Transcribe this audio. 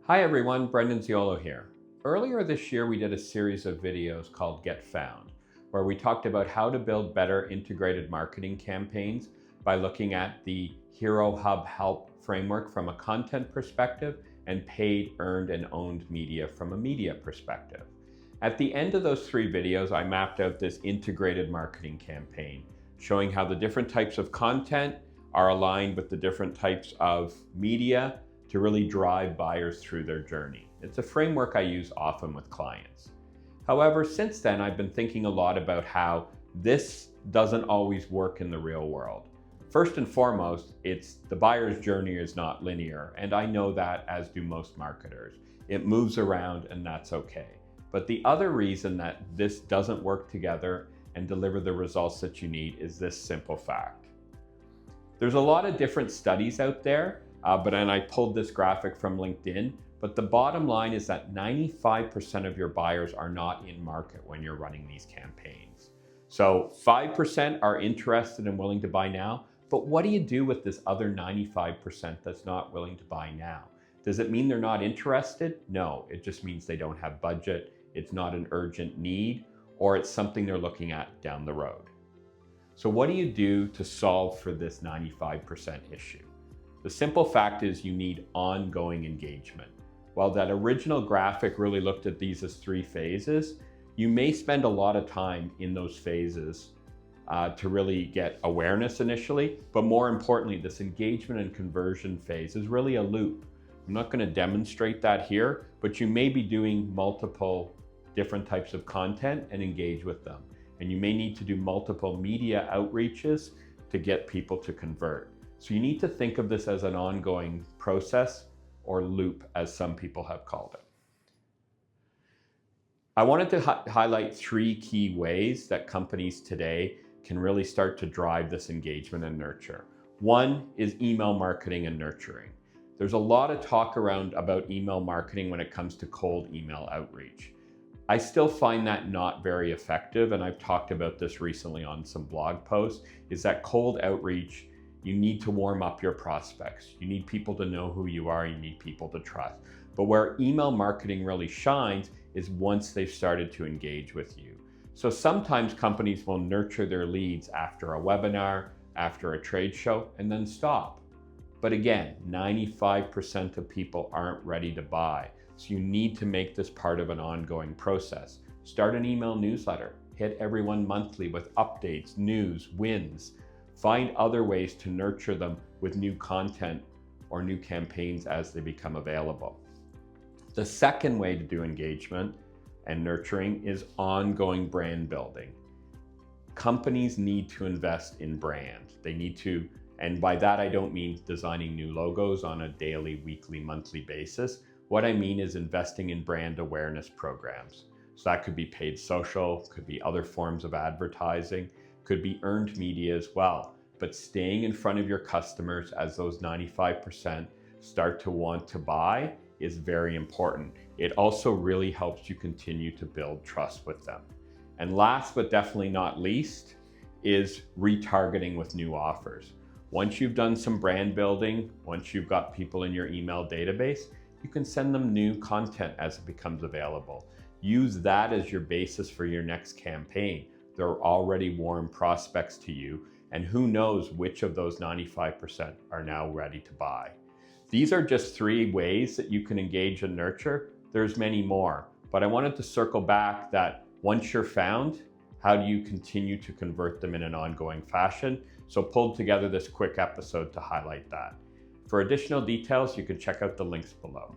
Hi everyone, Brendan Ziolo here. Earlier this year, we did a series of videos called Get Found, where we talked about how to build better integrated marketing campaigns by looking at the Hero Hub Help framework from a content perspective and paid, earned, and owned media from a media perspective. At the end of those three videos, I mapped out this integrated marketing campaign, showing how the different types of content are aligned with the different types of media to really drive buyers through their journey. It's a framework I use often with clients. However, since then, I've been thinking a lot about how this doesn't always work in the real world. First and foremost, it's the buyer's journey is not linear, and I know that, as do most marketers. It moves around, and that's okay. But the other reason that this doesn't work together and deliver the results that you need is this simple fact. There's a lot of different studies out there, and I pulled this graphic from LinkedIn, but the bottom line is that 95% of your buyers are not in market when you're running these campaigns. So 5% are interested and willing to buy now, but what do you do with this other 95% that's not willing to buy now? Does it mean they're not interested? No, it just means they don't have budget, it's not an urgent need, or it's something they're looking at down the road. So what do you do to solve for this 95% issue? The simple fact is you need ongoing engagement. While that original graphic really looked at these as three phases, you may spend a lot of time in those phases to really get awareness initially, but more importantly, this engagement and conversion phase is really a loop. I'm not going to demonstrate that here, but you may be doing multiple different types of content and engage with them. And you may need to do multiple media outreaches to get people to convert. So you need to think of this as an ongoing process, or loop, as some people have called it. I wanted to highlight three key ways that companies today can really start to drive this engagement and nurture. One is email marketing and nurturing. There's a lot of talk about email marketing when it comes to cold email outreach. I still find that not very effective, and I've talked about this recently on some blog posts, is that cold outreach, you need to warm up your prospects. You need people to know who you are, you need people to trust. But where email marketing really shines is once they've started to engage with you. So sometimes companies will nurture their leads after a webinar, after a trade show, and then stop. But again, 95% of people aren't ready to buy. So you need to make this part of an ongoing process. Start an email newsletter, hit everyone monthly with updates, news, wins. Find other ways to nurture them with new content or new campaigns as they become available. The second way to do engagement and nurturing is ongoing brand building. Companies need to invest in brand. They need to, and by that I don't mean designing new logos on a daily, weekly, monthly basis. What I mean is investing in brand awareness programs. So that could be paid social, could be other forms of advertising, could be earned media as well. But staying in front of your customers as those 95% start to want to buy is very important. It also really helps you continue to build trust with them. And last but definitely not least is retargeting with new offers. Once you've done some brand building, once you've got people in your email database, you can send them new content as it becomes available. Use that as your basis for your next campaign. They're already warm prospects to you, and who knows which of those 95% are now ready to buy. These are just three ways that you can engage and nurture. There's many more, but I wanted to circle back that once you're found, how do you continue to convert them in an ongoing fashion? So pulled together this quick episode to highlight that. For additional details, you can check out the links below.